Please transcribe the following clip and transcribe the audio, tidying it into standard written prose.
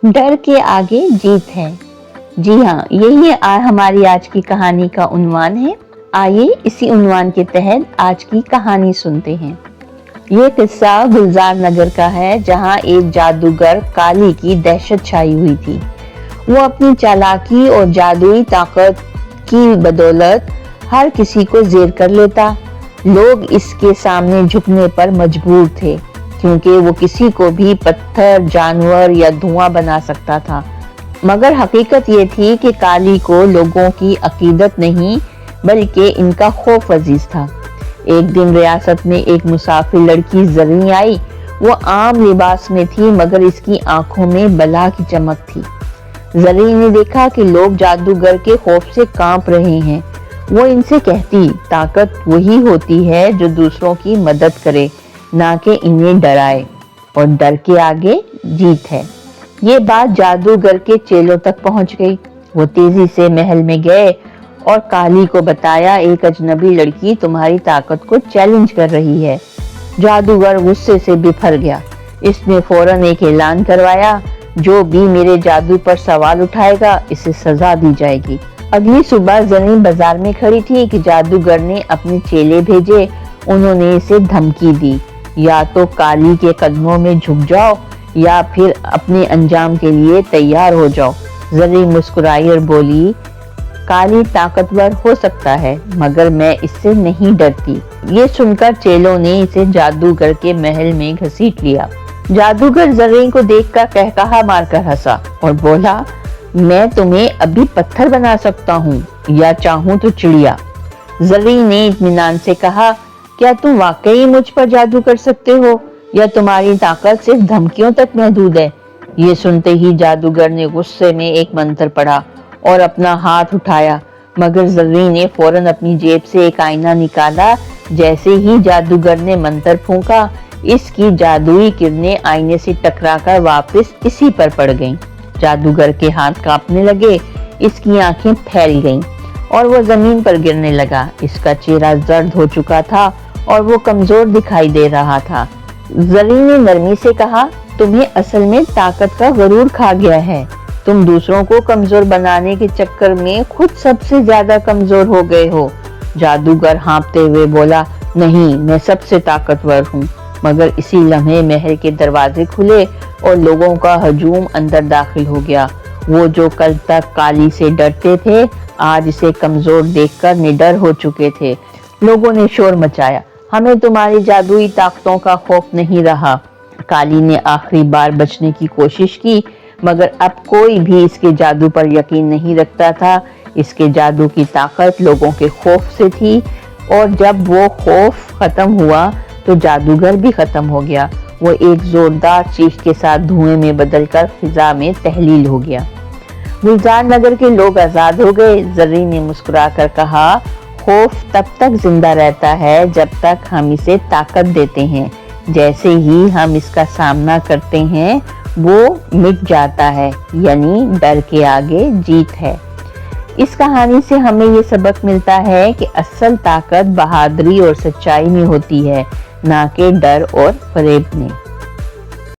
डर के आगे जीत है। जी हाँ, यही हमारी आज की कहानी का उन्वान है। आइए इसी उन्वान के तहत आज की कहानी सुनते हैं। ये किस्सा गुलजार नगर का है, जहाँ एक जादूगर काली की दहशत छाई हुई थी। वो अपनी चालाकी और जादुई ताकत की बदौलत हर किसी को जेर कर लेता। लोग इसके सामने झुकने पर मजबूर थे, क्योंकि वो किसी को भी पत्थर, जानवर या धुआं बना सकता था। मगर हकीकत ये थी कि काली को लोगों की अकीदत नहीं, बल्कि इनका खौफ अजीज था। एक दिन रियासत में एक मुसाफिर लड़की ज़रीन आई। वो आम लिबास में थी, मगर इसकी आंखों में बला की चमक थी। ज़रीन ने देखा कि लोग जादूगर के खौफ से कांप रहे हैं। वो इनसे कहती, ताकत वही होती है जो दूसरों की मदद करे, ना कि इन्हें डराए, और डर के आगे जीत है। ये बात जादूगर के चेलों तक पहुंच गई। वो तेजी से महल में गए और काली को बताया, एक अजनबी लड़की तुम्हारी ताकत को चैलेंज कर रही है। जादूगर गुस्से से बिफर गया। इसने फौरन एक ऐलान करवाया, जो भी मेरे जादू पर सवाल उठाएगा, इसे सजा दी जाएगी। अगली सुबह ज़रीन बाजार में खड़ी थी कि जादूगर ने अपने चेले भेजे। उन्होंने इसे धमकी दी, या तो काली के कदमों में झुक जाओ या फिर अपने अंजाम के लिए तैयार हो जाओ। ज़रीन मुस्कुराई और बोली, काली ताकतवर हो सकता है, मगर मैं इससे नहीं डरती। ये सुनकर चेलों ने इसे जादूगर के महल में घसीट लिया। जादूगर ज़रीन को देखकर कहकहा मारकर हंसा और बोला, मैं तुम्हें अभी पत्थर बना सकता हूँ, या चाहूँ तो चिड़िया। ज़रीन ने इत्मीनान से कहा, क्या तुम वाकई मुझ पर जादू कर सकते हो, या तुम्हारी ताकत सिर्फ धमकियों तक महदूद है? ये सुनते ही जादूगर ने गुस्से में एक मंत्र पढ़ा और अपना हाथ उठाया, मगर ज़रीन ने फौरन अपनी जेब से एक आईना निकाला। जैसे ही जादूगर ने मंत्र फूंका, इसकी जादुई किरणें आईने से टकराकर वापस इसी पर पड़ गईं। जादूगर के हाथ कांपने लगे, इसकी आंखें फैल गईं और वो जमीन पर गिरने लगा। इसका चेहरा जर्द हो चुका था और वो कमजोर दिखाई दे रहा था। ज़रीन ने नरमी से कहा, तुम्हें असल में ताकत का गरूर खा गया है। तुम दूसरों को कमजोर बनाने के चक्कर में खुद सबसे ज्यादा कमजोर हो गए हो। जादूगर हाँफते हुए बोला, नहीं, मैं सबसे ताकतवर हूँ। मगर इसी लम्हे महल के दरवाजे खुले और लोगों का हजूम अंदर दाखिल हो गया। वो जो कल तक काली से डरते थे, आज इसे कमजोर देखकर निडर हो चुके थे। लोगों ने शोर मचाया, हमें तुम्हारी जादुई ताकतों का खौफ नहीं रहा। काली ने आखिरी बार बचने की कोशिश की, मगर अब कोई भी इसके जादू पर यकीन नहीं रखता था। इसके जादू की ताकत लोगों के खौफ से थी, और जब वो खौफ खत्म हुआ तो जादूगर भी खत्म हो गया। वो एक जोरदार चीख के साथ धुएं में बदलकर फिजा में तहलील हो गया। गुलजार नगर के लोग आजाद हो गए। ज़रीन ने मुस्कुराकर कहा, खौफ तब तक जिंदा रहता है जब तक हम इसे ताकत देते हैं। जैसे ही हम इसका सामना करते हैं, वो मिट जाता है, यानी डर के आगे जीत है। इस कहानी से हमें ये सबक मिलता है कि असल ताकत बहादुरी और सच्चाई में होती है, ना कि डर और फरेब में।